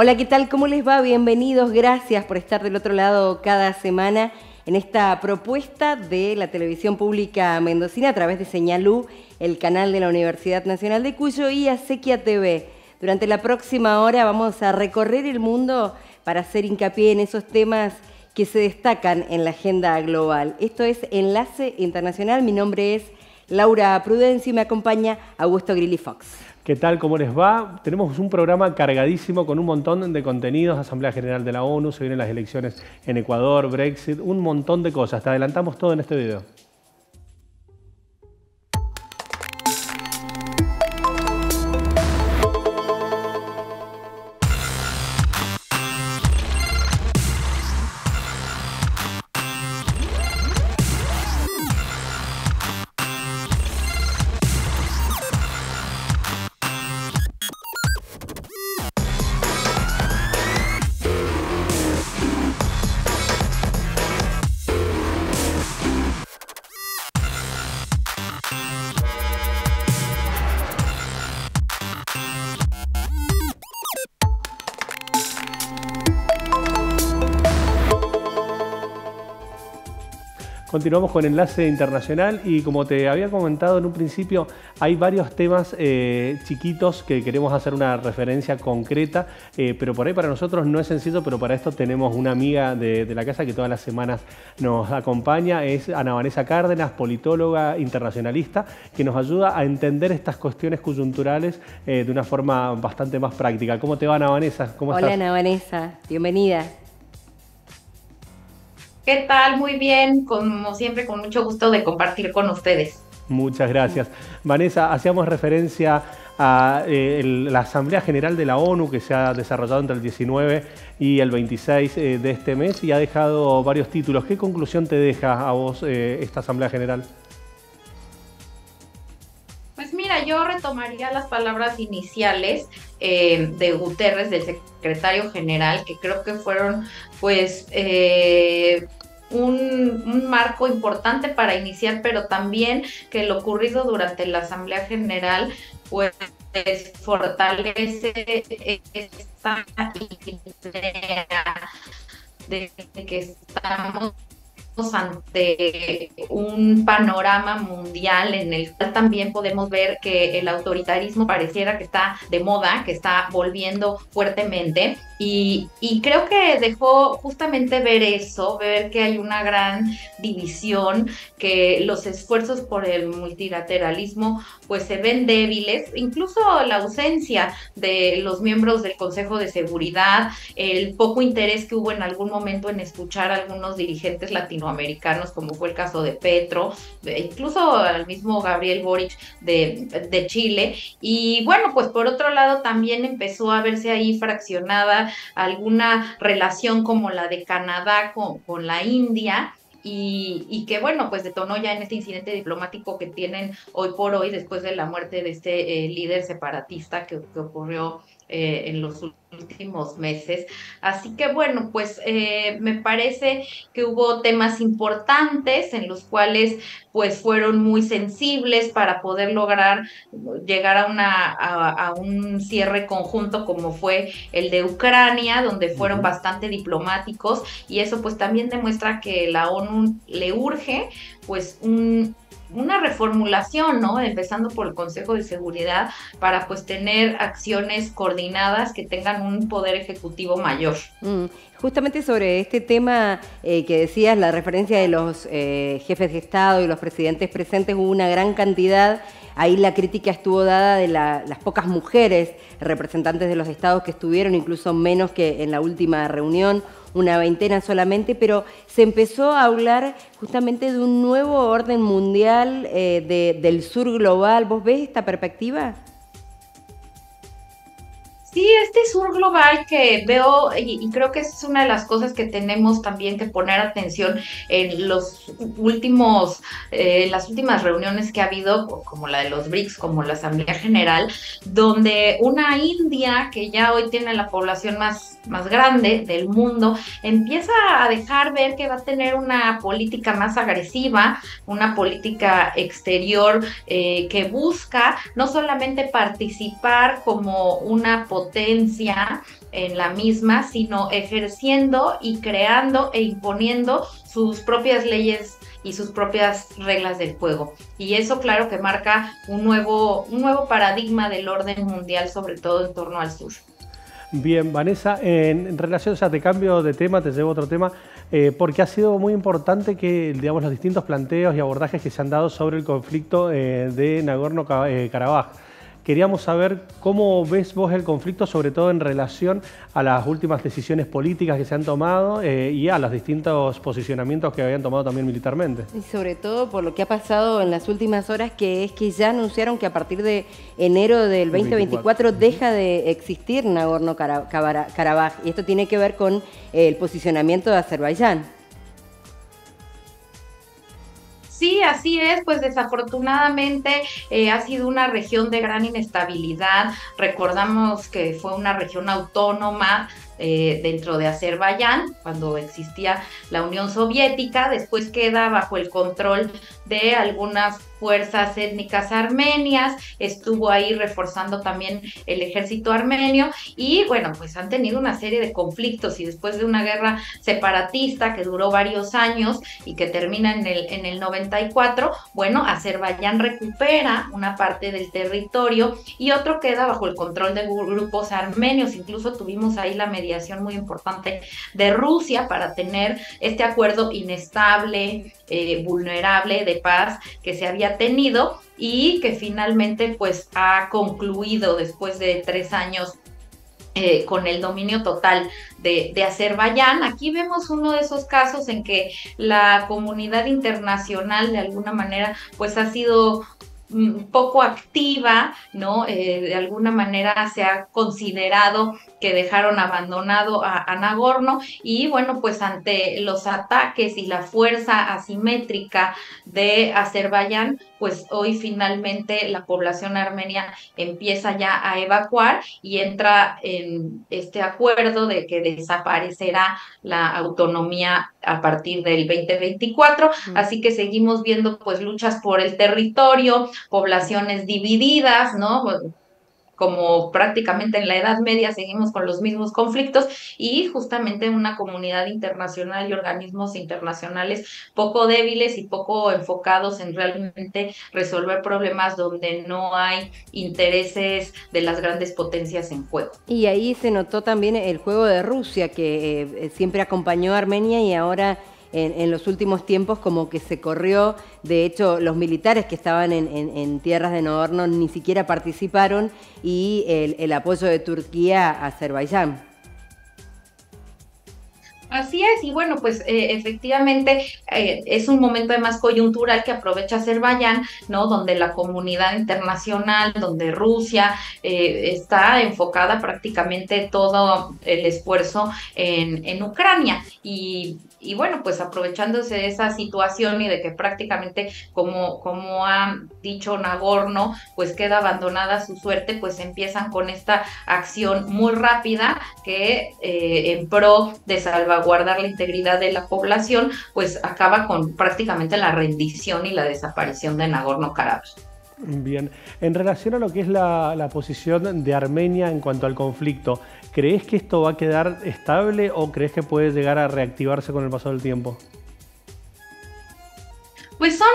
Hola, ¿qué tal? ¿Cómo les va? Bienvenidos, gracias por estar del otro lado cada semana en esta propuesta de la televisión pública mendocina a través de Señal U, el canal de la Universidad Nacional de Cuyo y Acequia TV. Durante la próxima hora vamos a recorrer el mundo para hacer hincapié en esos temas que se destacan en la agenda global. Esto es Enlace Internacional. Mi nombre es Laura Prudencio y me acompaña Augusto Grilli Fox. ¿Qué tal? ¿Cómo les va? Tenemos un programa cargadísimo con un montón de contenidos, Asamblea General de la ONU, se vienen las elecciones en Ecuador, Brexit, un montón de cosas. Te adelantamos todo en este video. Continuamos con Enlace Internacional y como te había comentado en un principio, hay varios temas chiquitos que queremos hacer una referencia concreta, pero por ahí para nosotros no es sencillo, pero para esto tenemos una amiga de la casa que todas las semanas nos acompaña, es Ana Vanessa Cárdenas, politóloga internacionalista, que nos ayuda a entender estas cuestiones coyunturales de una forma bastante más práctica. ¿Cómo te va, Ana Vanessa? ¿Cómo estás? Hola, Ana Vanessa, bienvenida. ¿Qué tal? Muy bien, como siempre, con mucho gusto de compartir con ustedes. Muchas gracias. Vanessa, hacíamos referencia a la Asamblea General de la ONU que se ha desarrollado entre el 19 y el 26 de este mes y ha dejado varios títulos. ¿Qué conclusión te deja a vos esta Asamblea General? Pues mira, yo retomaría las palabras iniciales de Guterres, del secretario general, que creo que fueron pues un marco importante para iniciar, pero también que lo ocurrido durante la Asamblea General pues fortalece esta idea de que estamos ante un panorama mundial en el cual también podemos ver que el autoritarismo pareciera que está de moda, que está volviendo fuertemente y creo que dejó justamente ver eso, ver que hay una gran división, que los esfuerzos por el multilateralismo pues se ven débiles, incluso la ausencia de los miembros del Consejo de Seguridad, el poco interés que hubo en algún momento en escuchar a algunos dirigentes latinoamericanos, como fue el caso de Petro, incluso al mismo Gabriel Boric de Chile. Y bueno, pues por otro lado también empezó a verse ahí fraccionada alguna relación como la de Canadá con la India, y que bueno, pues detonó ya en este incidente diplomático que tienen hoy por hoy después de la muerte de este líder separatista que ocurrió en los últimos meses. Así que bueno, pues me parece que hubo temas importantes en los cuales pues fueron muy sensibles para poder lograr llegar a un cierre conjunto como fue el de Ucrania, donde fueron bastante diplomáticos, y eso pues también demuestra que la ONU le urge pues una reformulación, ¿no? Empezando por el Consejo de Seguridad para pues tener acciones coordinadas que tengan un poder ejecutivo mayor. Justamente sobre este tema que decías, la referencia de los jefes de Estado y los presidentes presentes, hubo una gran cantidad. Ahí la crítica estuvo dada de las pocas mujeres representantes de los estados que estuvieron, incluso menos que en la última reunión, una veintena solamente, pero se empezó a hablar justamente de un nuevo orden mundial del sur global. ¿Vos ves esta perspectiva? Sí, este sur global que veo, y creo que es una de las cosas que tenemos también que poner atención en los últimos, las últimas reuniones que ha habido, como la de los BRICS, como la Asamblea General, donde una India, que ya hoy tiene la población más grande del mundo, empieza a dejar ver que va a tener una política más agresiva, una política exterior que busca no solamente participar como una potencia en la misma, sino ejerciendo y creando e imponiendo sus propias leyes y sus propias reglas del juego. Y eso, claro, que marca un nuevo paradigma del orden mundial, sobre todo en torno al sur. Bien, Vanessa, en relación, o sea, te cambio de tema, te llevo a otro tema, porque ha sido muy importante que, digamos, los distintos planteos y abordajes que se han dado sobre el conflicto de Nagorno-Karabaj. Queríamos saber cómo ves vos el conflicto, sobre todo en relación a las últimas decisiones políticas que se han tomado y a los distintos posicionamientos que habían tomado también militarmente. Y sobre todo por lo que ha pasado en las últimas horas, que es que ya anunciaron que a partir de enero del 2024 deja de existir Nagorno-Karabaj. Y esto tiene que ver con el posicionamiento de Azerbaiyán. Sí, así es, pues desafortunadamente ha sido una región de gran inestabilidad. Recordamos que fue una región autónoma dentro de Azerbaiyán, cuando existía la Unión Soviética, después queda bajo el control de algunas fuerzas étnicas armenias, estuvo ahí reforzando también el ejército armenio y bueno, pues han tenido una serie de conflictos y después de una guerra separatista que duró varios años y que termina en el 94, bueno, Azerbaiyán recupera una parte del territorio y otro queda bajo el control de grupos armenios, incluso tuvimos ahí la mediación muy importante de Rusia para tener este acuerdo inestable, vulnerable de paz que se había tenido y que finalmente pues ha concluido después de 3 años con el dominio total de Azerbaiyán. Aquí vemos uno de esos casos en que la comunidad internacional de alguna manera pues ha sido poco activa, ¿no? De alguna manera se ha considerado que dejaron abandonado a Nagorno y bueno, pues ante los ataques y la fuerza asimétrica de Azerbaiyán, pues hoy finalmente la población armenia empieza ya a evacuar y entra en este acuerdo de que desaparecerá la autonomía a partir del 2024, así que seguimos viendo pues luchas por el territorio, poblaciones divididas, ¿no? Como prácticamente en la Edad Media seguimos con los mismos conflictos y justamente una comunidad internacional y organismos internacionales poco débiles y poco enfocados en realmente resolver problemas donde no hay intereses de las grandes potencias en juego. Y ahí se notó también el juego de Rusia, que siempre acompañó a Armenia y ahora en los últimos tiempos como que se corrió. De hecho, los militares que estaban en tierras de Nagorno ni siquiera participaron y el apoyo de Turquía a Azerbaiyán. Así es, y bueno, pues efectivamente es un momento además coyuntural que aprovecha Azerbaiyán, ¿no? Donde la comunidad internacional, donde Rusia está enfocada prácticamente todo el esfuerzo en Ucrania. Y bueno, pues aprovechándose de esa situación y de que prácticamente, como ha dicho Nagorno, pues queda abandonada su suerte, pues empiezan con esta acción muy rápida que en pro de salvaguardar la integridad de la población, pues acaba con prácticamente la rendición y la desaparición de Nagorno-Karabaj. Bien, en relación a lo que es la posición de Armenia en cuanto al conflicto, ¿crees que esto va a quedar estable o crees que puede llegar a reactivarse con el paso del tiempo? Pues son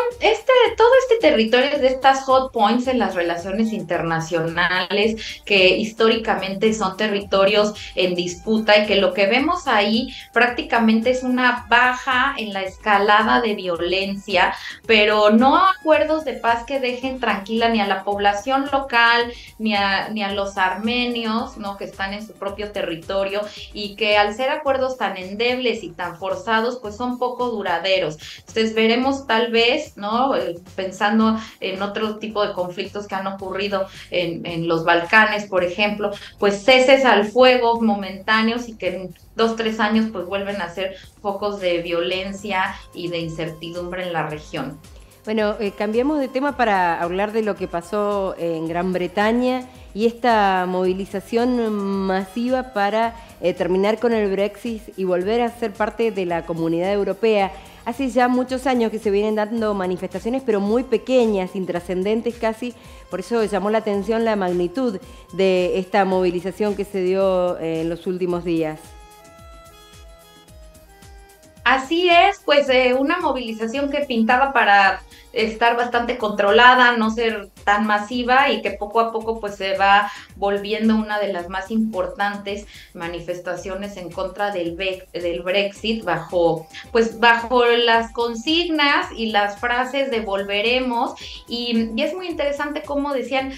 todo este territorio de estas hot points en las relaciones internacionales que históricamente son territorios en disputa y que lo que vemos ahí prácticamente es una baja en la escalada de violencia, pero no acuerdos de paz que dejen tranquila ni a la población local ni a los armenios, ¿no? Que están en su propio territorio y que al ser acuerdos tan endebles y tan forzados, pues son poco duraderos. Entonces veremos tal vez, ¿no? Pensando en otro tipo de conflictos que han ocurrido en los Balcanes, por ejemplo, pues ceses al fuego momentáneos y que en 2-3 años pues vuelven a ser focos de violencia y de incertidumbre en la región. Bueno, cambiamos de tema para hablar de lo que pasó en Gran Bretaña y esta movilización masiva para terminar con el Brexit y volver a ser parte de la Comunidad Europea. hace ya muchos años que se vienen dando manifestaciones, pero muy pequeñas, intrascendentes casi. Por eso llamó la atención la magnitud de esta movilización que se dio en los últimos días. Así es, pues una movilización que pintaba para estar bastante controlada, no ser tan masiva y que poco a poco pues se va volviendo una de las más importantes manifestaciones en contra del Brexit bajo las consignas y las frases de volveremos y es muy interesante cómo decían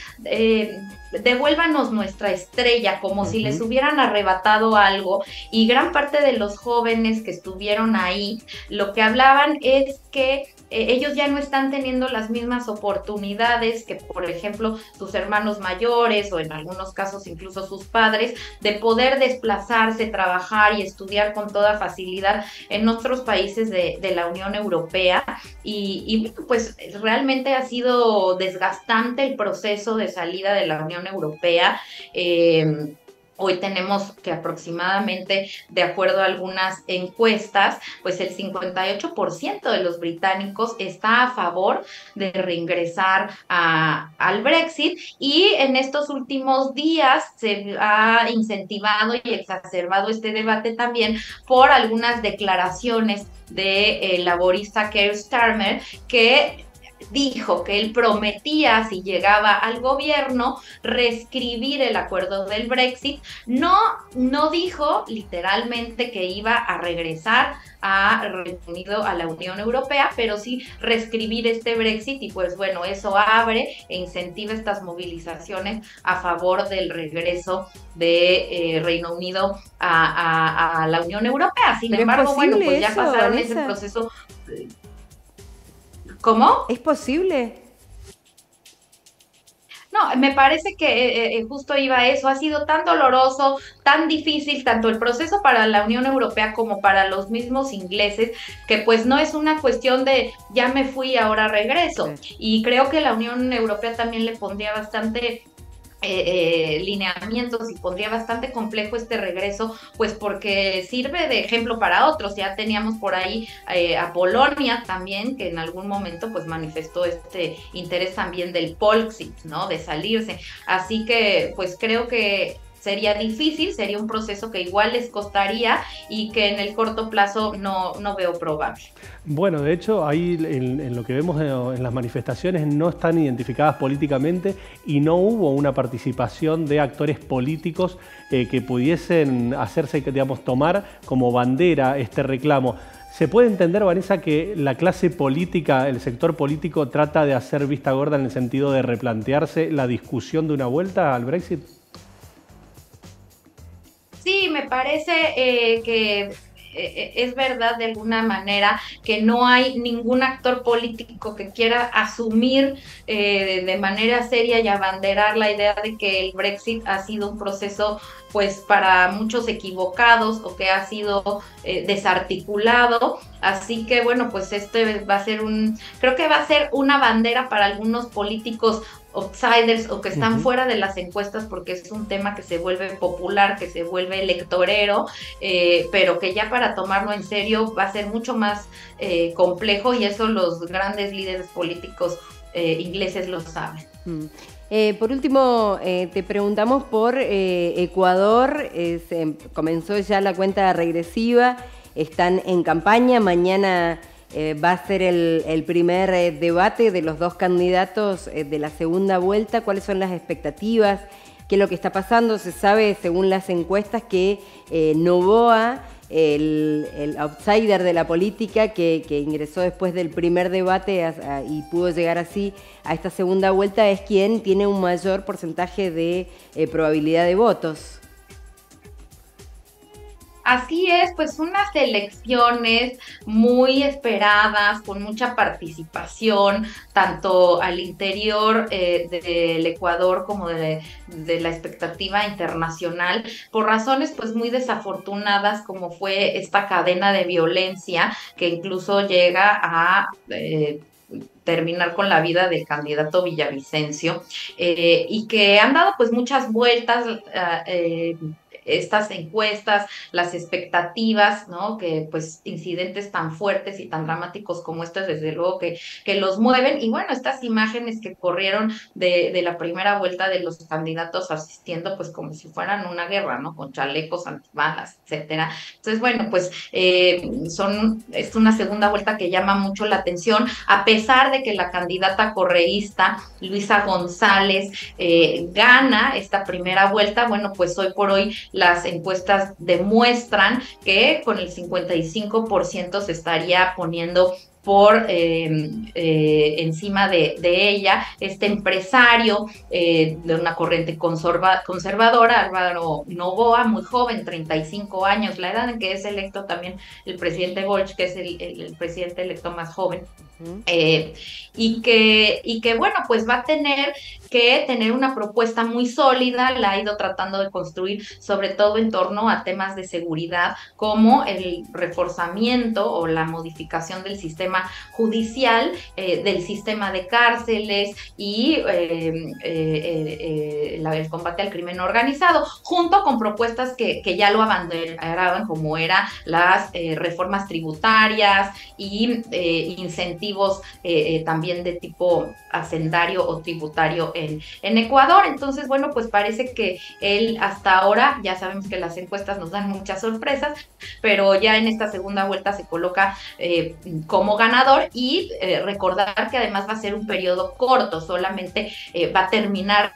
devuélvanos nuestra estrella, como si les hubieran arrebatado algo, y gran parte de los jóvenes que estuvieron ahí, lo que hablaban es que ellos ya no están teniendo las mismas oportunidades que, por ejemplo, sus hermanos mayores o en algunos casos incluso sus padres, de poder desplazarse, trabajar y estudiar con toda facilidad en otros países de la Unión Europea. Y pues realmente ha sido desgastante el proceso de salida de la Unión Europea. Hoy tenemos que aproximadamente, de acuerdo a algunas encuestas, pues el 58% de los británicos está a favor de reingresar al Brexit, y en estos últimos días se ha incentivado y exacerbado este debate también por algunas declaraciones de laborista Keir Starmer, que dijo que él prometía, si llegaba al gobierno, reescribir el acuerdo del Brexit. No dijo literalmente que iba a regresar a Reino Unido a la Unión Europea, pero sí reescribir este Brexit, y pues bueno, eso abre e incentiva estas movilizaciones a favor del regreso de Reino Unido a la Unión Europea. Sin embargo, bueno, pues ya pasaron ese proceso. ¿Cómo? ¿Es posible? No, me parece que justo iba a eso. Ha sido tan doloroso, tan difícil, tanto el proceso para la Unión Europea como para los mismos ingleses, que pues no es una cuestión de ya me fui, ahora regreso. Y creo que la Unión Europea también le pondría bastante lineamientos y pondría bastante complejo este regreso, pues porque sirve de ejemplo para otros. Ya teníamos por ahí a Polonia también, que en algún momento pues manifestó este interés también del Polexit, ¿no? De salirse. Así que pues creo que sería difícil, sería un proceso que igual les costaría y que en el corto plazo no veo probable. Bueno, de hecho, ahí en lo que vemos en las manifestaciones no están identificadas políticamente y no hubo una participación de actores políticos que pudiesen hacerse, digamos, tomar como bandera este reclamo. ¿Se puede entender, Vanessa, que la clase política, el sector político, trata de hacer vista gorda en el sentido de replantearse la discusión de una vuelta al Brexit? Sí, me parece que es verdad de alguna manera que no hay ningún actor político que quiera asumir de manera seria y abanderar la idea de que el Brexit ha sido un proceso pues para muchos equivocados o que ha sido desarticulado. Así que bueno, pues este va a ser creo que va a ser una bandera para algunos políticos outsiders o que están fuera de las encuestas, porque es un tema que se vuelve popular, que se vuelve electorero, pero que ya para tomarlo en serio va a ser mucho más complejo, y eso los grandes líderes políticos ingleses lo saben. Por último, te preguntamos por Ecuador. Comenzó ya la cuenta regresiva, están en campaña, mañana va a ser el primer debate de los dos candidatos de la segunda vuelta. ¿Cuáles son las expectativas? ¿Qué es lo que está pasando? Se sabe, según las encuestas, que Noboa, el outsider de la política que ingresó después del primer debate y pudo llegar así a esta segunda vuelta, es quien tiene un mayor porcentaje de probabilidad de votos. Así es, pues unas elecciones muy esperadas, con mucha participación, tanto al interior del Ecuador como de la expectativa internacional, por razones pues muy desafortunadas, como fue esta cadena de violencia que incluso llega a terminar con la vida del candidato Villavicencio, y que han dado pues muchas vueltas estas encuestas, las expectativas, ¿no? Que pues incidentes tan fuertes y tan dramáticos como estos, desde luego que los mueven. Y bueno, estas imágenes que corrieron de la primera vuelta de los candidatos asistiendo pues como si fueran una guerra, ¿no? Con chalecos antibalas, etcétera. Entonces, bueno, pues es una segunda vuelta que llama mucho la atención, a pesar de que la candidata correísta, Luisa González, gana esta primera vuelta. Bueno, pues hoy por hoy las encuestas demuestran que con el 55% se estaría poniendo por encima de ella, este empresario de una corriente conservadora, Álvaro Noboa, muy joven, 35 años, la edad en que es electo también el presidente Boric, que es el presidente electo más joven. Y que bueno, pues va a tener que tener una propuesta muy sólida, la ha ido tratando de construir, sobre todo en torno a temas de seguridad, como el reforzamiento o la modificación del sistema judicial, del sistema de cárceles y el combate al crimen organizado, junto con propuestas que ya lo abanderaban, como eran las reformas tributarias y incentivos también de tipo hacendario o tributario en Ecuador. Entonces, bueno, pues parece que él hasta ahora, ya sabemos que las encuestas nos dan muchas sorpresas, pero ya en esta segunda vuelta se coloca como ganador, y recordar que además va a ser un periodo corto, solamente va a terminar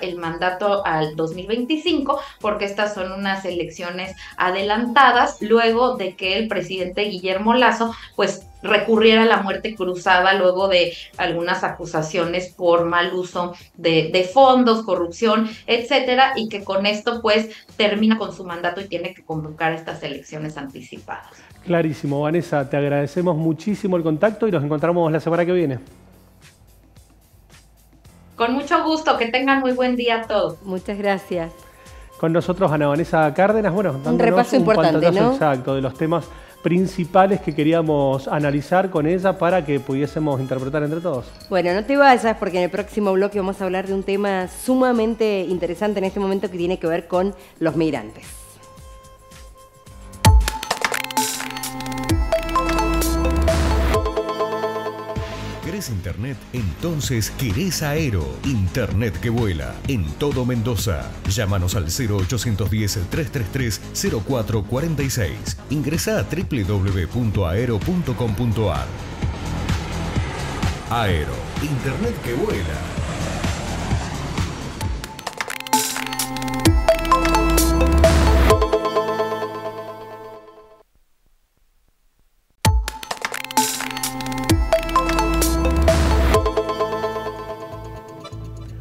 el mandato al 2025, porque estas son unas elecciones adelantadas luego de que el presidente Guillermo Lasso pues recurriera a la muerte cruzada luego de algunas acusaciones por mal uso de fondos, corrupción, etcétera, y que con esto pues termina con su mandato y tiene que convocar estas elecciones anticipadas. Clarísimo, Vanessa, te agradecemos muchísimo el contacto y nos encontramos la semana que viene. Con mucho gusto, que tengan muy buen día a todos. Muchas gracias. Con nosotros Ana Vanessa Cárdenas, bueno, un repaso importante, ¿no? Exacto, de los temas principales que queríamos analizar con ella para que pudiésemos interpretar entre todos. Bueno, no te vayas, porque en el próximo bloque vamos a hablar de un tema sumamente interesante en este momento que tiene que ver con los migrantes. ¿Querés internet? Entonces querés Aero. Internet que vuela en todo Mendoza. Llámanos al 0810-333-0446. Ingresá a www.aero.com.ar. Aero. Internet que vuela.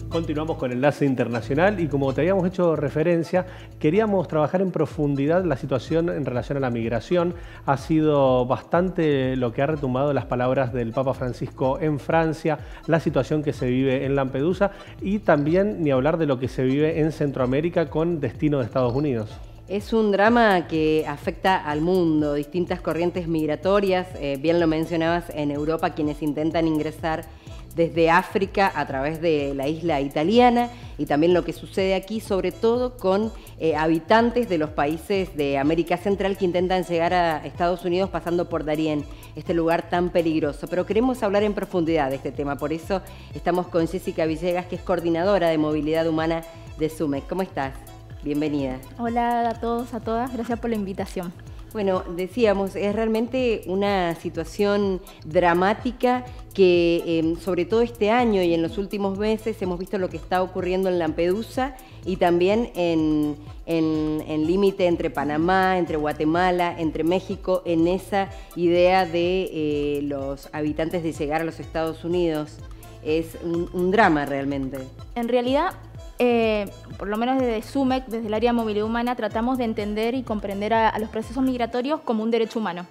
Continuamos con Enlace Internacional y como te habíamos hecho referencia, queríamos trabajar en profundidad la situación en relación a la migración. Ha sido bastante lo que ha retumbado las palabras del Papa Francisco en Francia, la situación que se vive en Lampedusa y también ni hablar de lo que se vive en Centroamérica con destino de Estados Unidos. Es un drama que afecta al mundo, distintas corrientes migratorias, bien lo mencionabas, en Europa quienes intentan ingresar desde África a través de la isla italiana, y también lo que sucede aquí, sobre todo con habitantes de los países de América Central que intentan llegar a Estados Unidos pasando por Darién, este lugar tan peligroso. Pero queremos hablar en profundidad de este tema, por eso estamos con Jessica Villegas, que es coordinadora de movilidad humana de SUMEC. ¿Cómo estás? Bienvenida. Hola a todos, a todas, gracias por la invitación. Bueno, decíamos, es realmente una situación dramática que sobre todo este año y en los últimos meses hemos visto lo que está ocurriendo en Lampedusa y también en límite entre Panamá, entre Guatemala, entre México, en esa idea de los habitantes de llegar a los Estados Unidos. Es un drama realmente. En realidad, por lo menos desde SUMEC, desde el área de movilidad humana, tratamos de entender y comprender a los procesos migratorios como un derecho humano.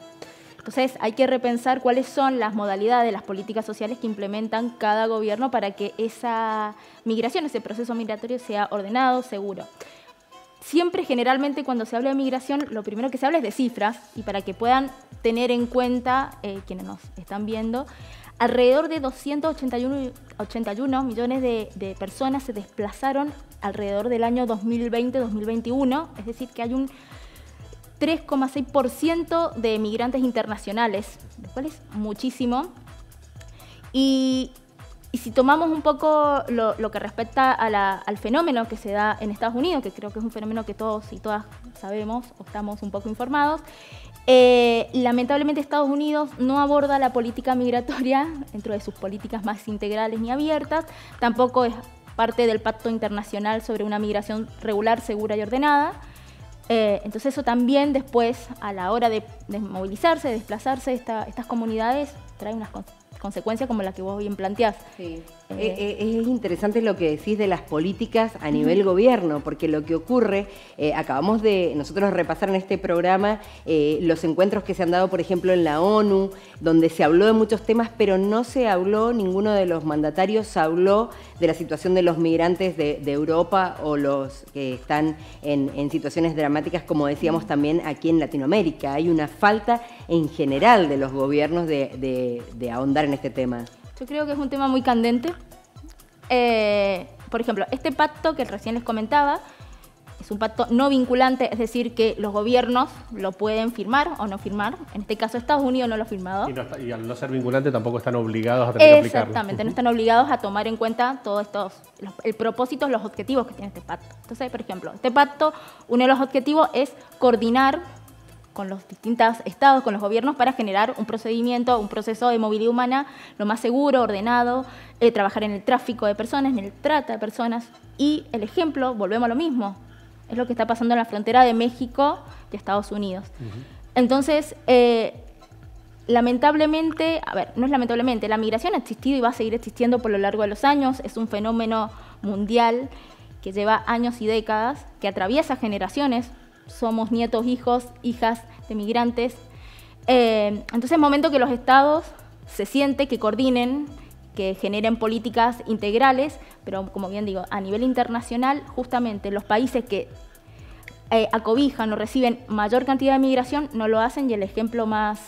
Entonces hay que repensar cuáles son las modalidades, las políticas sociales que implementan cada gobierno para que esa migración, ese proceso migratorio sea ordenado, seguro. Siempre, generalmente, cuando se habla de migración, lo primero que se habla es de cifras, y para que puedan tener en cuenta quienes nos están viendo, alrededor de 281 millones de personas se desplazaron alrededor del año 2020-2021, es decir, que hay un 3,6% de migrantes internacionales, lo cual es muchísimo. Y si tomamos un poco lo que respecta al fenómeno que se da en Estados Unidos, que creo que es un fenómeno que todos y todas sabemos o estamos un poco informados, lamentablemente Estados Unidos no aborda la política migratoria dentro de sus políticas más integrales ni abiertas, tampoco es parte del Pacto Internacional sobre una migración regular, segura y ordenada. Entonces eso también después, a la hora de movilizarse, de desplazarse, estas comunidades trae unas consecuencias como la que vos bien planteás. Sí. Es interesante lo que decís de las políticas a nivel gobierno, porque lo que ocurre, acabamos de nosotros repasar en este programa los encuentros que se han dado, por ejemplo, en la ONU, donde se habló de muchos temas, pero no se habló, ninguno de los mandatarios habló de la situación de los migrantes de Europa o los que están en situaciones dramáticas, como decíamos también aquí en Latinoamérica. Hay una falta en general de los gobiernos de ahondar en este tema. Yo creo que es un tema muy candente. Por ejemplo, este pacto que recién les comentaba es un pacto no vinculante, es decir, que los gobiernos lo pueden firmar o no firmar. En este caso, Estados Unidos no lo ha firmado. Y al no ser vinculante tampoco están obligados a tener que aplicarlo. Exactamente, no están obligados a tomar en cuenta todos el propósito, los objetivos que tiene este pacto. Entonces, por ejemplo, este pacto, uno de los objetivos es coordinar con los distintos estados, con los gobiernos, para generar un procedimiento, un proceso de movilidad humana lo más seguro, ordenado, trabajar en el tráfico de personas, en el trata de personas. Y el ejemplo, volvemos a lo mismo, es lo que está pasando en la frontera de México y Estados Unidos. Entonces, lamentablemente, no es lamentablemente, la migración ha existido y va a seguir existiendo por lo largo de los años, es un fenómeno mundial que lleva años y décadas, que atraviesa generaciones. Somos nietos, hijos, hijas de migrantes. Entonces es momento que los estados se sienten, que coordinen, que generen políticas integrales, pero como bien digo, a nivel internacional, justamente los países que acobijan o reciben mayor cantidad de migración no lo hacen, y el ejemplo más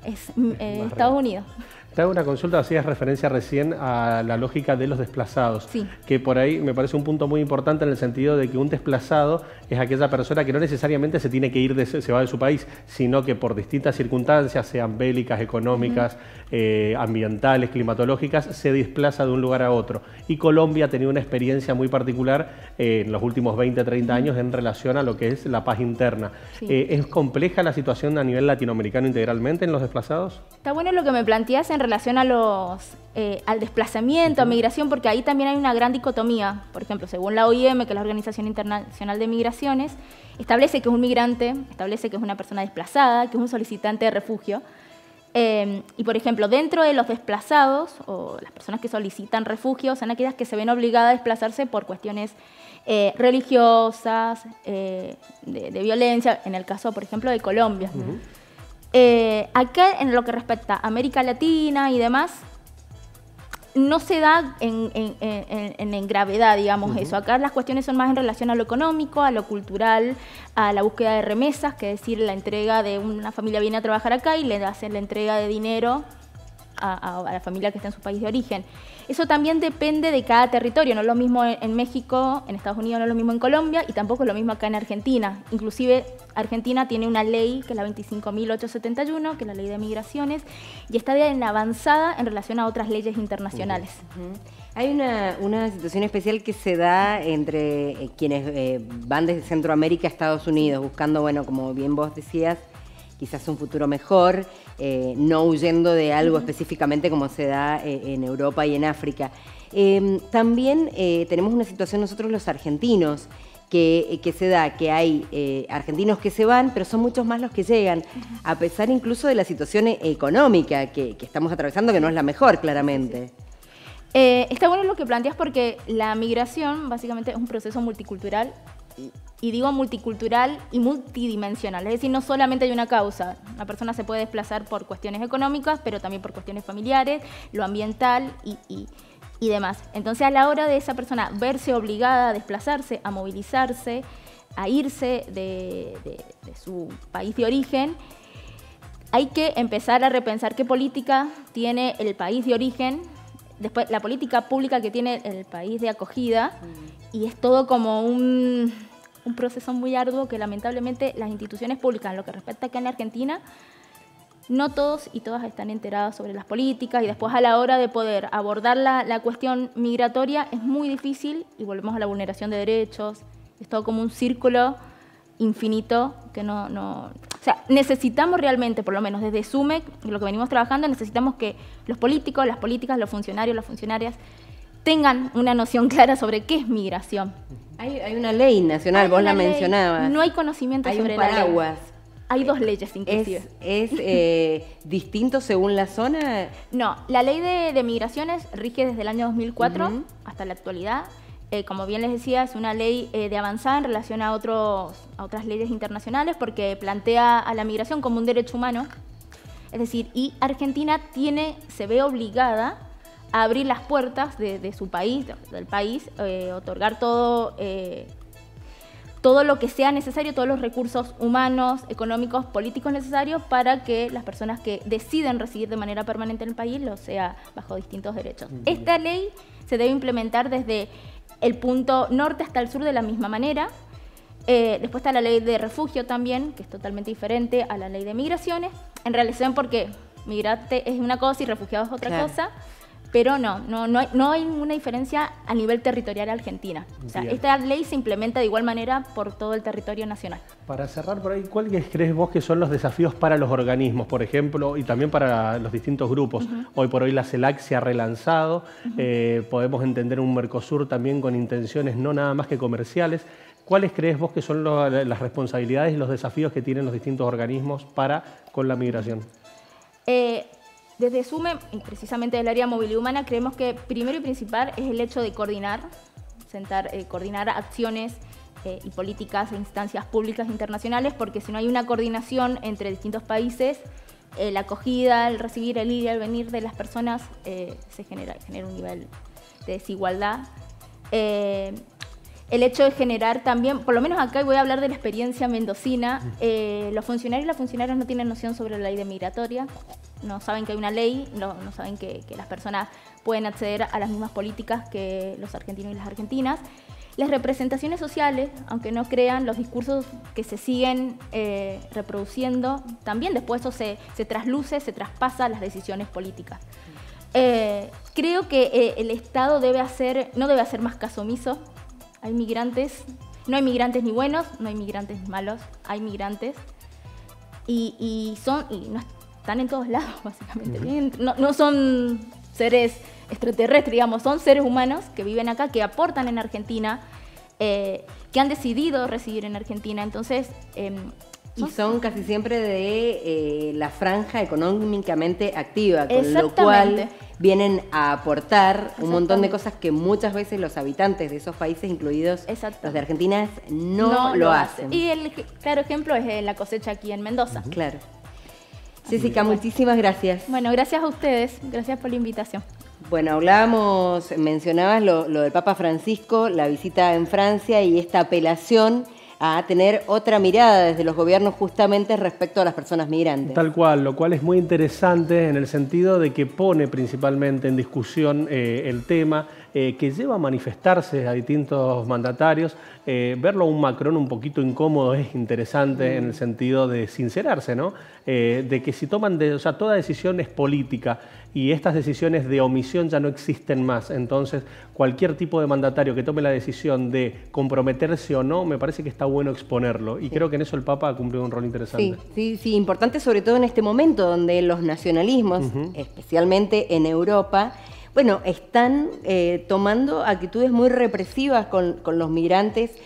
es Estados Unidos. Te hago una consulta, hacías referencia recién a la lógica de los desplazados, sí, que por ahí me parece un punto muy importante en el sentido de que un desplazado es aquella persona que no necesariamente se tiene que ir, se va de su país, sino que por distintas circunstancias, sean bélicas, económicas, ambientales, climatológicas, se desplaza de un lugar a otro. Y Colombia ha tenido una experiencia muy particular en los últimos 20, 30 años en relación a lo que es la paz interna. Sí. ¿Es compleja la situación a nivel latinoamericano integralmente en los desplazados? Está bueno lo que me planteas en relación a al desplazamiento, a migración, porque ahí también hay una gran dicotomía. Por ejemplo, según la OIM, que es la Organización Internacional de Migraciones, establece que es un migrante, establece que es una persona desplazada, que es un solicitante de refugio. Y, por ejemplo, dentro de los desplazados, o las personas que solicitan refugio, son aquellas que se ven obligadas a desplazarse por cuestiones religiosas, de violencia, en el caso, por ejemplo, de Colombia. Acá, en lo que respecta a América Latina y demás, no se da en gravedad, digamos, eso. Acá las cuestiones son más en relación a lo económico, a lo cultural, a la búsqueda de remesas, que es decir, la entrega de una familia viene a trabajar acá y le hacen la entrega de dinero a la familia que está en su país de origen. Eso también depende de cada territorio, no es lo mismo en México, en Estados Unidos, no es lo mismo en Colombia, y tampoco es lo mismo acá en Argentina. Inclusive Argentina tiene una ley, que es la 25.871, que es la ley de migraciones, y está en avanzada en relación a otras leyes internacionales. Hay una situación especial que se da entre quienes van desde Centroamérica a Estados Unidos, buscando, bueno, como bien vos decías, quizás un futuro mejor, no huyendo de algo específicamente como se da en Europa y en África. También tenemos una situación nosotros los argentinos, que se da, que hay argentinos que se van, pero son muchos más los que llegan, a pesar incluso de la situación económica que estamos atravesando, que no es la mejor, claramente. Está bueno lo que planteas, porque la migración básicamente es un proceso multicultural, y digo multicultural y multidimensional, es decir, no solamente hay una causa. La persona se puede desplazar por cuestiones económicas, pero también por cuestiones familiares, lo ambiental y demás. Entonces, a la hora de esa persona verse obligada a desplazarse, a movilizarse, a irse de su país de origen, hay que empezar a repensar qué política tiene el país de origen, después la política pública que tiene el país de acogida, y es todo como un proceso muy arduo que lamentablemente las instituciones públicas, en lo que respecta acá en Argentina, no todos y todas están enterados sobre las políticas, y después a la hora de poder abordar la cuestión migratoria es muy difícil y volvemos a la vulneración de derechos. Es todo como un círculo infinito que no... O sea, necesitamos realmente, por lo menos desde SUMEC, lo que venimos trabajando, necesitamos que los políticos, las políticas, los funcionarios, las funcionarias tengan una noción clara sobre qué es migración. Hay una ley nacional, vos la mencionabas. No hay conocimiento sobre la ley. Hay un paraguas. Hay 2 leyes inclusive. ¿Es distinto según la zona? No, la ley de migraciones rige desde el año 2004 hasta la actualidad. Como bien les decía, es una ley de avanzada en relación a otras leyes internacionales porque plantea a la migración como un derecho humano. Es decir, y Argentina se ve obligada a abrir las puertas de su país, del país, otorgar todo lo que sea necesario, todos los recursos humanos, económicos, políticos necesarios para que las personas que deciden residir de manera permanente en el país lo sea bajo distintos derechos. Esta ley se debe implementar desde el punto norte hasta el sur de la misma manera. Después está la ley de refugio también, que es totalmente diferente a la ley de migraciones, en relación porque migrante es una cosa y refugiado es otra cosa. Pero no hay ninguna diferencia a nivel territorial argentina. O sea, esta ley se implementa de igual manera por todo el territorio nacional. Para cerrar por ahí, ¿cuáles crees vos que son los desafíos para los organismos, por ejemplo, y también para los distintos grupos? Hoy por hoy la CELAC se ha relanzado, podemos entender un Mercosur también con intenciones no nada más que comerciales. ¿Cuáles crees vos que son las responsabilidades y los desafíos que tienen los distintos organismos con la migración? Desde SUME, y precisamente del área de movilidad humana, creemos que primero y principal es el hecho de coordinar acciones y políticas e instancias públicas internacionales, porque si no hay una coordinación entre distintos países, la acogida, el recibir, el ir y el venir de las personas se genera un nivel de desigualdad. El hecho de generar también, por lo menos acá, y voy a hablar de la experiencia mendocina, los funcionarios y las funcionarias no tienen noción sobre la ley de migratoria, no saben que hay una ley, no saben que las personas pueden acceder a las mismas políticas que los argentinos y las argentinas. Las representaciones sociales, aunque no crean, los discursos que se siguen reproduciendo, también después eso se trasluce, se traspasa a las decisiones políticas. Creo que el Estado no debe hacer más caso omiso. Hay migrantes, no hay migrantes ni buenos, no hay migrantes ni malos, hay migrantes y no están en todos lados, básicamente. No son seres extraterrestres, digamos, son seres humanos que viven acá, que aportan en Argentina, que han decidido residir en Argentina. Entonces, y son casi siempre de la franja económicamente activa, con lo cual vienen a aportar un montón de cosas que muchas veces los habitantes de esos países, incluidos los de Argentina, no lo hacen. Y el claro ejemplo es la cosecha aquí en Mendoza. Claro. Jessica, muchísimas gracias. Bueno, gracias a ustedes, gracias por la invitación. Bueno, mencionabas lo del Papa Francisco, la visita en Francia y esta apelación a tener otra mirada desde los gobiernos justamente respecto a las personas migrantes. Tal cual, lo cual es muy interesante en el sentido de que pone principalmente en discusión el tema, que lleva a manifestarse a distintos mandatarios. Verlo a un Macron un poquito incómodo es interesante en el sentido de sincerarse, ¿no? De que si toman, toda decisión es política y estas decisiones de omisión ya no existen más. Entonces, cualquier tipo de mandatario que tome la decisión de comprometerse o no, me parece que está bueno exponerlo. Y creo que en eso el Papa ha cumplido un rol interesante. Sí, importante sobre todo en este momento donde los nacionalismos, especialmente en Europa, bueno, están tomando actitudes muy represivas con los migrantes.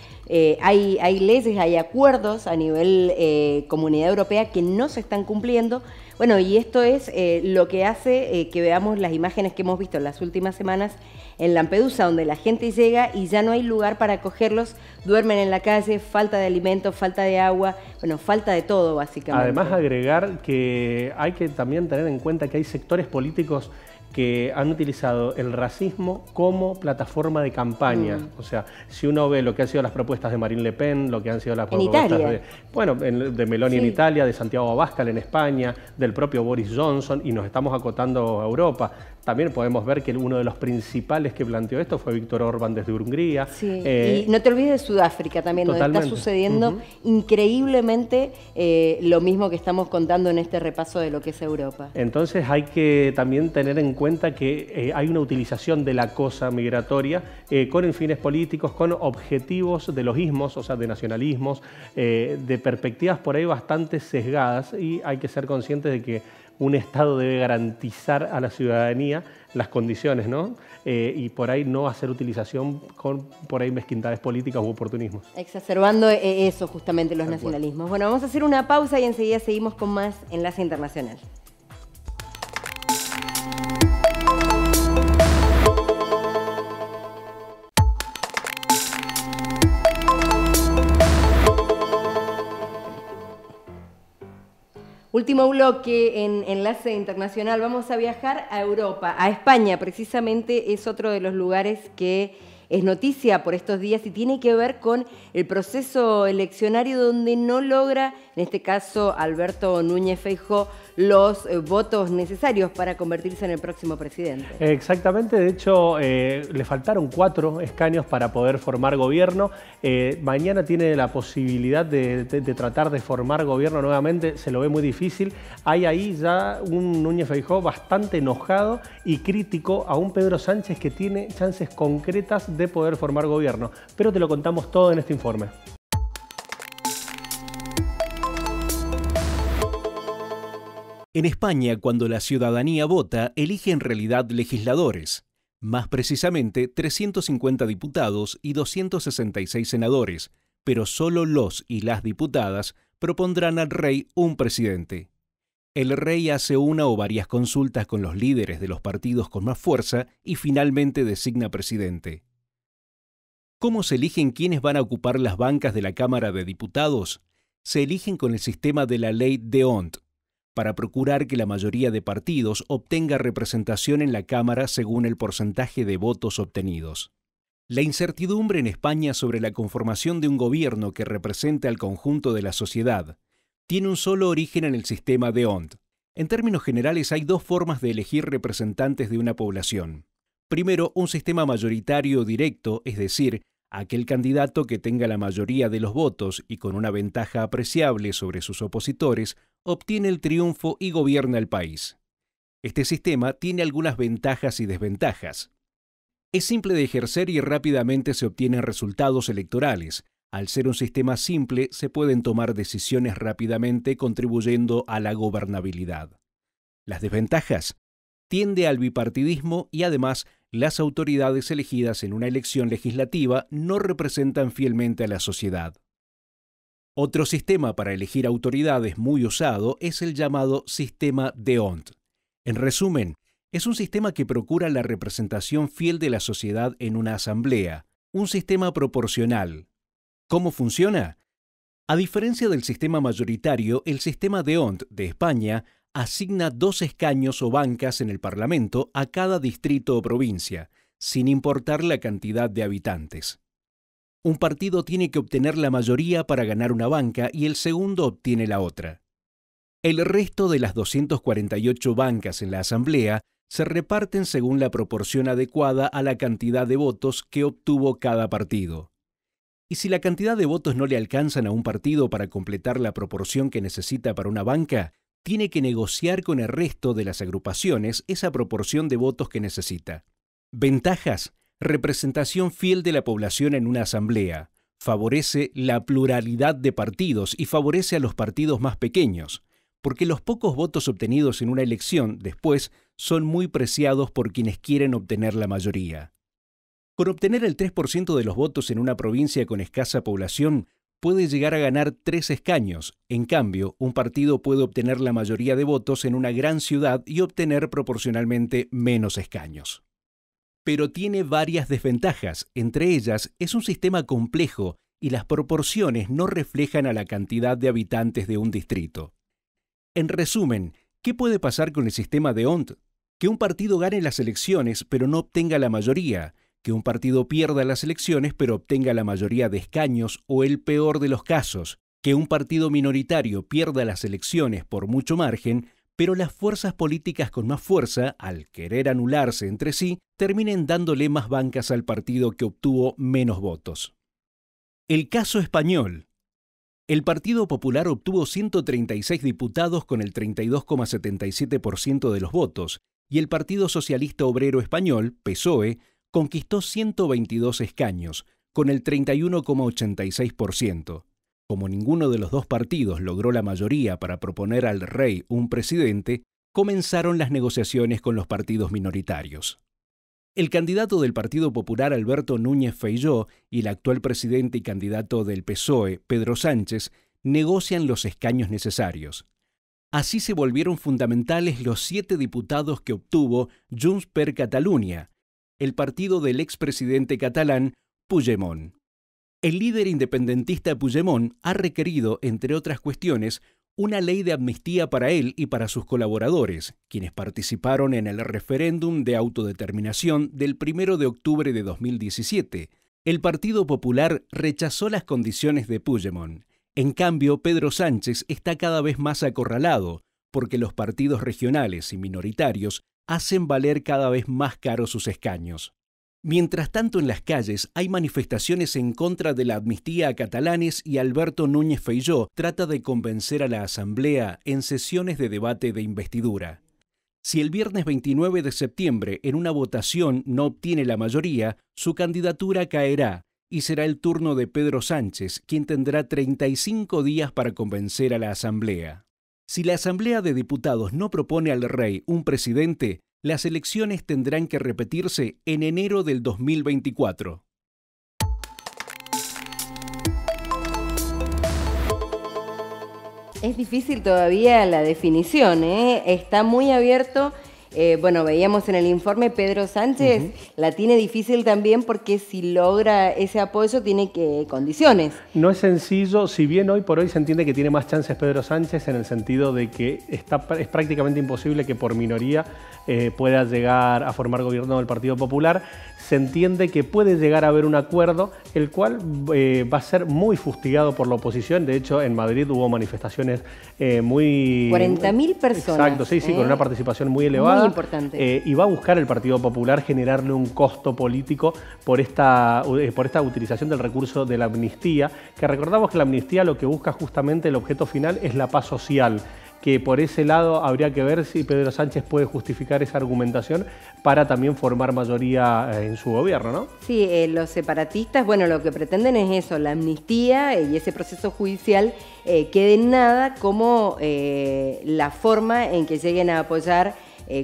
Hay leyes, hay acuerdos a nivel Comunidad Europea que no se están cumpliendo. Bueno, y esto es lo que hace que veamos las imágenes que hemos visto en las últimas semanas en Lampedusa, donde la gente llega y ya no hay lugar para acogerlos, duermen en la calle, falta de alimentos, falta de agua, bueno, falta de todo básicamente. Además, agregar que hay que también tener en cuenta que hay sectores políticos que han utilizado el racismo como plataforma de campaña. O sea, si uno ve lo que han sido las propuestas de Marine Le Pen, lo que han sido las propuestas de Meloni en Italia, de Santiago Abascal en España, del propio Boris Johnson, y nos estamos acotando a Europa. También podemos ver que uno de los principales que planteó esto fue Víctor Orbán desde Hungría. Sí, y no te olvides de Sudáfrica también, totalmente. Donde está sucediendo increíblemente lo mismo que estamos contando en este repaso de lo que es Europa. Entonces hay que también tener en cuenta que hay una utilización de la cosa migratoria con fines políticos, con objetivos de logismos, o sea, de nacionalismos, de perspectivas por ahí bastante sesgadas, y hay que ser conscientes de que un Estado debe garantizar a la ciudadanía las condiciones, ¿no? Y por ahí no hacer utilización con por ahí mezquindades políticas u oportunismos. Exacerbando eso justamente los nacionalismos. Bueno, vamos a hacer una pausa y enseguida seguimos con más Enlace Internacional. Último bloque en Enlace Internacional. Vamos a viajar a Europa, a España. Precisamente es otro de los lugares que es noticia por estos días y tiene que ver con el proceso eleccionario donde no logra, en este caso Alberto Núñez Feijóo, los votos necesarios para convertirse en el próximo presidente. Exactamente, de hecho le faltaron 4 escaños para poder formar gobierno. Mañana tiene la posibilidad de tratar de formar gobierno nuevamente, se lo ve muy difícil. Hay ahí ya un Núñez Feijóo bastante enojado y crítico a un Pedro Sánchez que tiene chances concretas de poder formar gobierno. Pero te lo contamos todo en este informe. En España, cuando la ciudadanía vota, elige en realidad legisladores, más precisamente 350 diputados y 266 senadores, pero solo los y las diputadas propondrán al rey un presidente. El rey hace una o varias consultas con los líderes de los partidos con más fuerza y finalmente designa presidente. ¿Cómo se eligen quiénes van a ocupar las bancas de la Cámara de Diputados? Se eligen con el sistema de la ley d'Hondt, para procurar que la mayoría de partidos obtenga representación en la Cámara según el porcentaje de votos obtenidos. La incertidumbre en España sobre la conformación de un gobierno que represente al conjunto de la sociedad tiene un solo origen en el sistema d'Hondt. En términos generales, hay 2 formas de elegir representantes de una población. Primero, un sistema mayoritario directo, es decir, aquel candidato que tenga la mayoría de los votos y con una ventaja apreciable sobre sus opositores, obtiene el triunfo y gobierna el país. Este sistema tiene algunas ventajas y desventajas. Es simple de ejercer y rápidamente se obtienen resultados electorales. Al ser un sistema simple, se pueden tomar decisiones rápidamente contribuyendo a la gobernabilidad. Las desventajas: tiende al bipartidismo y además las autoridades elegidas en una elección legislativa no representan fielmente a la sociedad. Otro sistema para elegir autoridades muy usado es el llamado sistema d'Hondt. En resumen, es un sistema que procura la representación fiel de la sociedad en una asamblea, un sistema proporcional. ¿Cómo funciona? A diferencia del sistema mayoritario, el sistema d'Hondt de España asigna 2 escaños o bancas en el Parlamento a cada distrito o provincia, sin importar la cantidad de habitantes. Un partido tiene que obtener la mayoría para ganar una banca y el segundo obtiene la otra. El resto de las 248 bancas en la Asamblea se reparten según la proporción adecuada a la cantidad de votos que obtuvo cada partido. Y si la cantidad de votos no le alcanzan a un partido para completar la proporción que necesita para una banca, tiene que negociar con el resto de las agrupaciones esa proporción de votos que necesita. Ventajas: representación fiel de la población en una asamblea, favorece la pluralidad de partidos y favorece a los partidos más pequeños, porque los pocos votos obtenidos en una elección después son muy preciados por quienes quieren obtener la mayoría. Con obtener el 3% de los votos en una provincia con escasa población, puede llegar a ganar 3 escaños. En cambio, un partido puede obtener la mayoría de votos en una gran ciudad y obtener proporcionalmente menos escaños. Pero tiene varias desventajas. Entre ellas, es un sistema complejo y las proporciones no reflejan a la cantidad de habitantes de un distrito. En resumen, ¿qué puede pasar con el sistema d'Hondt? Que un partido gane las elecciones pero no obtenga la mayoría, que un partido pierda las elecciones pero obtenga la mayoría de escaños o, el peor de los casos, que un partido minoritario pierda las elecciones por mucho margen pero las fuerzas políticas con más fuerza, al querer anularse entre sí, terminen dándole más bancas al partido que obtuvo menos votos. El caso español. El Partido Popular obtuvo 136 diputados con el 32,77% de los votos y el Partido Socialista Obrero Español, PSOE, conquistó 122 escaños, con el 31,86%. Como ninguno de los dos partidos logró la mayoría para proponer al rey un presidente, comenzaron las negociaciones con los partidos minoritarios. El candidato del Partido Popular, Alberto Núñez Feijóo, y el actual presidente y candidato del PSOE, Pedro Sánchez, negocian los escaños necesarios. Así se volvieron fundamentales los 7 diputados que obtuvo Junts per Catalunya, el partido del expresidente catalán Puigdemont. El líder independentista Puigdemont ha requerido, entre otras cuestiones, una ley de amnistía para él y para sus colaboradores, quienes participaron en el referéndum de autodeterminación del 1 de octubre de 2017. El Partido Popular rechazó las condiciones de Puigdemont. En cambio, Pedro Sánchez está cada vez más acorralado, porque los partidos regionales y minoritarios hacen valer cada vez más caros sus escaños. Mientras tanto, en las calles hay manifestaciones en contra de la amnistía a catalanes y Alberto Núñez Feijóo trata de convencer a la Asamblea en sesiones de debate de investidura. Si el viernes 29 de septiembre en una votación no obtiene la mayoría, su candidatura caerá y será el turno de Pedro Sánchez, quien tendrá 35 días para convencer a la Asamblea. Si la Asamblea de Diputados no propone al rey un presidente, las elecciones tendrán que repetirse en enero del 2024. Es difícil todavía la definición, ¿eh? Está muy abierto. Bueno, veíamos en el informe, Pedro Sánchez la tiene difícil también porque si logra ese apoyo tiene condiciones. No es sencillo, si bien hoy por hoy se entiende que tiene más chances Pedro Sánchez en el sentido de que es prácticamente imposible que por minoría pueda llegar a formar gobierno del Partido Popular. Se entiende que puede llegar a haber un acuerdo, el cual va a ser muy fustigado por la oposición. De hecho, en Madrid hubo manifestaciones muy... 40.000 personas. Exacto, sí, con una participación muy elevada. Muy importante. Y va a buscar el Partido Popular generarle un costo político por esta utilización del recurso de la amnistía, que recordamos que la amnistía lo que busca justamente, el objeto final, es la paz social, que por ese lado habría que ver si Pedro Sánchez puede justificar esa argumentación para también formar mayoría en su gobierno, ¿no? Sí, los separatistas, bueno, lo que pretenden es eso, la amnistía y ese proceso judicial quede en nada como la forma en que lleguen a apoyar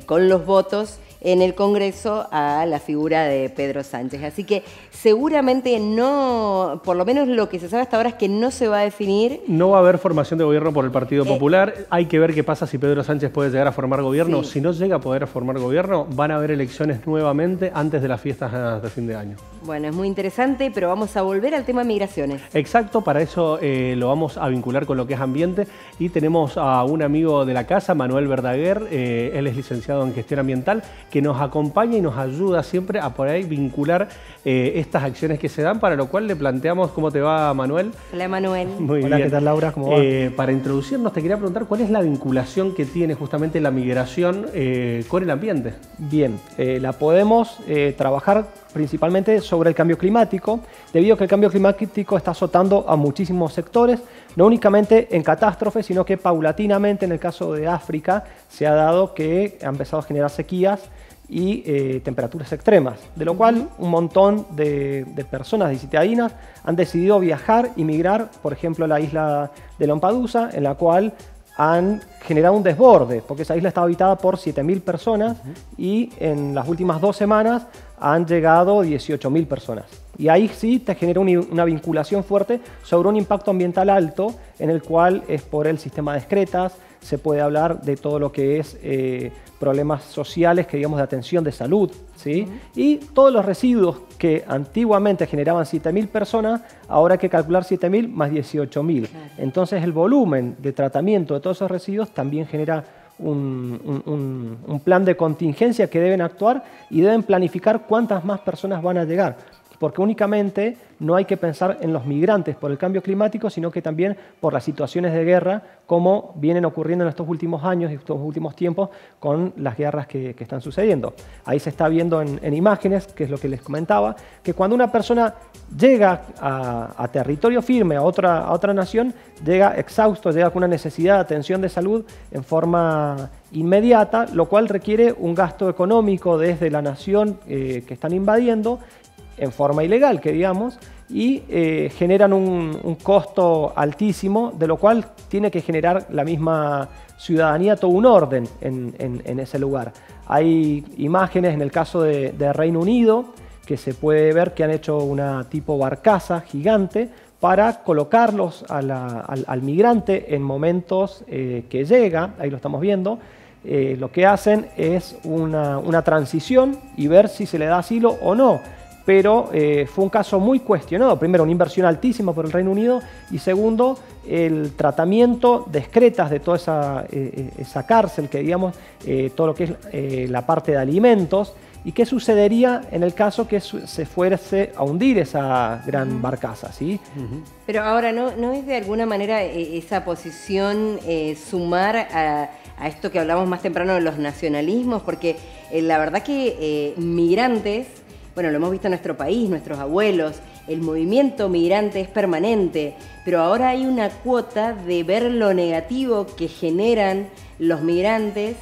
con los votos en el Congreso a la figura de Pedro Sánchez. Así que seguramente no, por lo menos lo que se sabe hasta ahora es que no se va a definir. No va a haber formación de gobierno por el Partido Popular. Hay que ver qué pasa si Pedro Sánchez puede llegar a formar gobierno. Sí. Si no llega a poder formar gobierno, van a haber elecciones nuevamente antes de las fiestas de fin de año. Bueno, es muy interesante, pero vamos a volver al tema de migraciones. Exacto, para eso lo vamos a vincular con lo que es ambiente y tenemos a un amigo de la casa, Manuel Verdaguer, él es licenciado en gestión ambiental, que nos acompaña y nos ayuda siempre a por ahí vincular estas acciones que se dan, para lo cual le planteamos. ¿Cómo te va, Manuel? Hola, Manuel. Muy Hola, bien. ¿qué tal, Laura? ¿Cómo va? Para introducirnos te quería preguntar cuál es la vinculación que tiene justamente la migración con el ambiente. Bien, la podemos trabajar principalmente sobre el cambio climático, debido a que el cambio climático está azotando a muchísimos sectores, no únicamente en catástrofes, sino que paulatinamente en el caso de África se ha dado que ha empezado a generar sequías y temperaturas extremas, de lo cual un montón de personas, de citadinas, han decidido viajar y migrar, por ejemplo, a la isla de Lampedusa, en la cual han generado un desborde, porque esa isla está habitada por 7.000 personas y en las últimas 2 semanas han llegado 18.000 personas. Y ahí sí te genera una vinculación fuerte sobre un impacto ambiental alto, en el cual es por el sistema de excretas, se puede hablar de todo lo que es problemas sociales, que digamos de atención de salud, ¿sí? Y todos los residuos que antiguamente generaban 7.000 personas, ahora hay que calcular 7.000 más 18.000. Entonces el volumen de tratamiento de todos esos residuos también genera un plan de contingencia que deben actuar y deben planificar cuántas más personas van a llegar. porque únicamente no hay que pensar en los migrantes por el cambio climático, sino que también por las situaciones de guerra, como vienen ocurriendo en estos últimos años y estos últimos tiempos con las guerras que están sucediendo. Ahí se está viendo en imágenes, que es lo que les comentaba, que cuando una persona llega a territorio firme, a otra nación, llega exhausto, llega con una necesidad de atención de salud en forma inmediata, lo cual requiere un gasto económico desde la nación que están invadiendo, en forma ilegal, que digamos, y generan un costo altísimo, de lo cual tiene que generar la misma ciudadanía todo un orden en ese lugar. Hay imágenes en el caso de Reino Unido, que se puede ver que han hecho una tipo barcaza gigante para colocarlos al migrante en momentos que llega, ahí lo estamos viendo. Lo que hacen es una transición y ver si se le da asilo o no. Pero fue un caso muy cuestionado. Primero, una inversión altísima por el Reino Unido y segundo, el tratamiento de excretas de toda esa cárcel, que digamos, todo lo que es la parte de alimentos. ¿Y qué sucedería en el caso que se fuese a hundir esa gran barcaza? ¿Sí? Pero ahora, ¿no es de alguna manera esa posición sumar a esto que hablamos más temprano de los nacionalismos? Porque la verdad que migrantes, bueno, lo hemos visto en nuestro país, nuestros abuelos, el movimiento migrante es permanente, pero ahora hay una cuota de ver lo negativo que generan los migrantes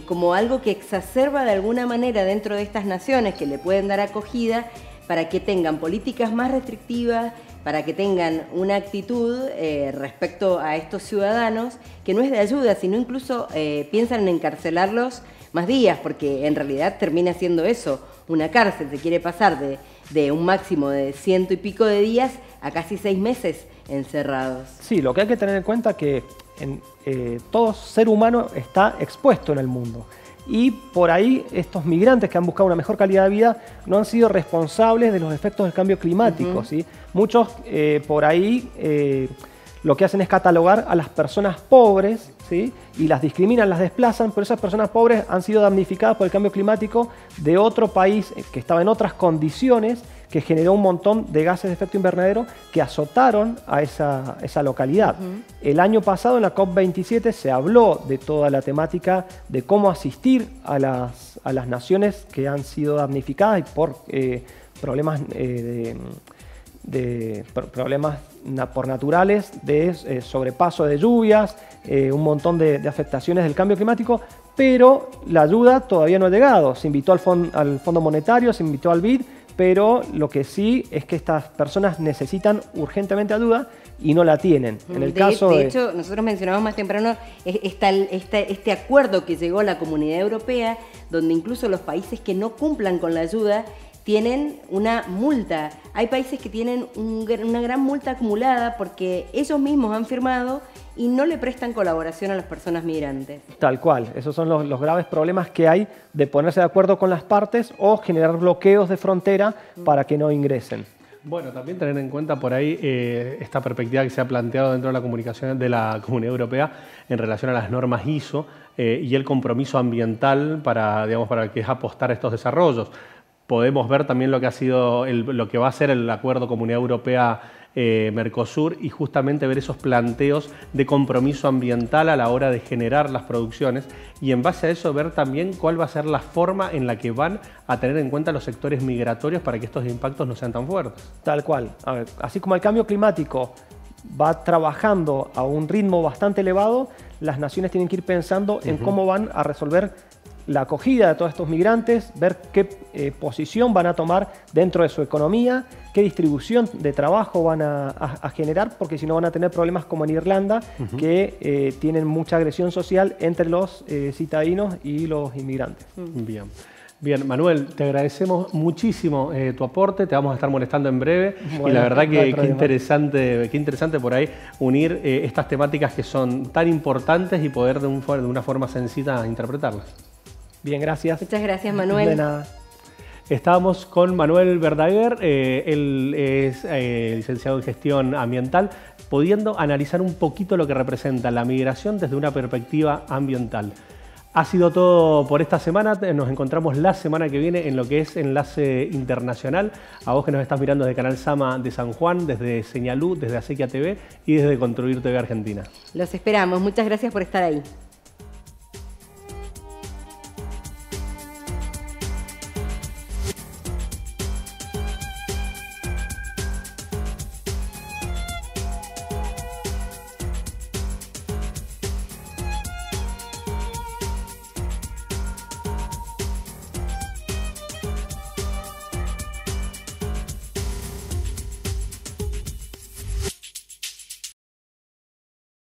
como algo que exacerba de alguna manera dentro de estas naciones que le pueden dar acogida para que tengan políticas más restrictivas, para que tengan una actitud respecto a estos ciudadanos que no es de ayuda, sino incluso piensan en encarcelarlos más días, porque en realidad termina siendo eso, una cárcel. Se quiere pasar de un máximo de 100 y pico de días a casi 6 meses encerrados. Sí, lo que hay que tener en cuenta es que todo ser humano está expuesto en el mundo. Y por ahí estos migrantes que han buscado una mejor calidad de vida no han sido responsables de los efectos del cambio climático. ¿Sí? Muchos por ahí lo que hacen es catalogar a las personas pobres, ¿sí? Y las discriminan, las desplazan, pero esas personas pobres han sido damnificadas por el cambio climático de otro país que estaba en otras condiciones, que generó un montón de gases de efecto invernadero que azotaron a esa localidad. El año pasado en la COP27 se habló de toda la temática de cómo asistir a las naciones que han sido damnificadas y por problemas por naturales, de sobrepaso de lluvias, un montón de afectaciones del cambio climático, pero la ayuda todavía no ha llegado. Se invitó al Fondo Monetario, se invitó al BID, pero lo que sí es que estas personas necesitan urgentemente ayuda y no la tienen. En el caso de hecho, nosotros mencionamos más temprano este acuerdo que llegó a la Comunidad Europea, donde incluso los países que no cumplan con la ayuda tienen una multa. Hay países que tienen una gran multa acumulada porque ellos mismos han firmado y no le prestan colaboración a las personas migrantes. Tal cual. Esos son los graves problemas que hay de ponerse de acuerdo con las partes o generar bloqueos de frontera para que no ingresen. Bueno, también tener en cuenta por ahí esta perspectiva que se ha planteado dentro de la comunicación de la Comunidad Europea en relación a las normas ISO y el compromiso ambiental para que es apostar a estos desarrollos. Podemos ver también lo que ha sido lo que va a ser el acuerdo Comunidad Europea Mercosur y justamente ver esos planteos de compromiso ambiental a la hora de generar las producciones y en base a eso ver también cuál va a ser la forma en la que van a tener en cuenta los sectores migratorios para que estos impactos no sean tan fuertes. Tal cual. A ver, así como el cambio climático va trabajando a un ritmo bastante elevado, las naciones tienen que ir pensando en cómo van a resolver la acogida de todos estos migrantes, ver qué posición van a tomar dentro de su economía, qué distribución de trabajo van a generar, porque si no van a tener problemas como en Irlanda, que tienen mucha agresión social entre los citadinos y los inmigrantes. Bien, Manuel, te agradecemos muchísimo tu aporte, te vamos a estar molestando en breve bueno, y la verdad que qué interesante por ahí unir estas temáticas que son tan importantes y poder de una forma sencilla interpretarlas. Bien, gracias. Muchas gracias, Manuel. De nada. Estábamos con Manuel Verdaguer, él es licenciado en gestión ambiental, pudiendo analizar un poquito lo que representa la migración desde una perspectiva ambiental. Ha sido todo por esta semana. Nos encontramos la semana que viene en lo que es Enlace Internacional. A vos que nos estás mirando desde Canal Sama de San Juan, desde Señalú, desde Acequia TV y desde Construir TV Argentina. Los esperamos. Muchas gracias por estar ahí.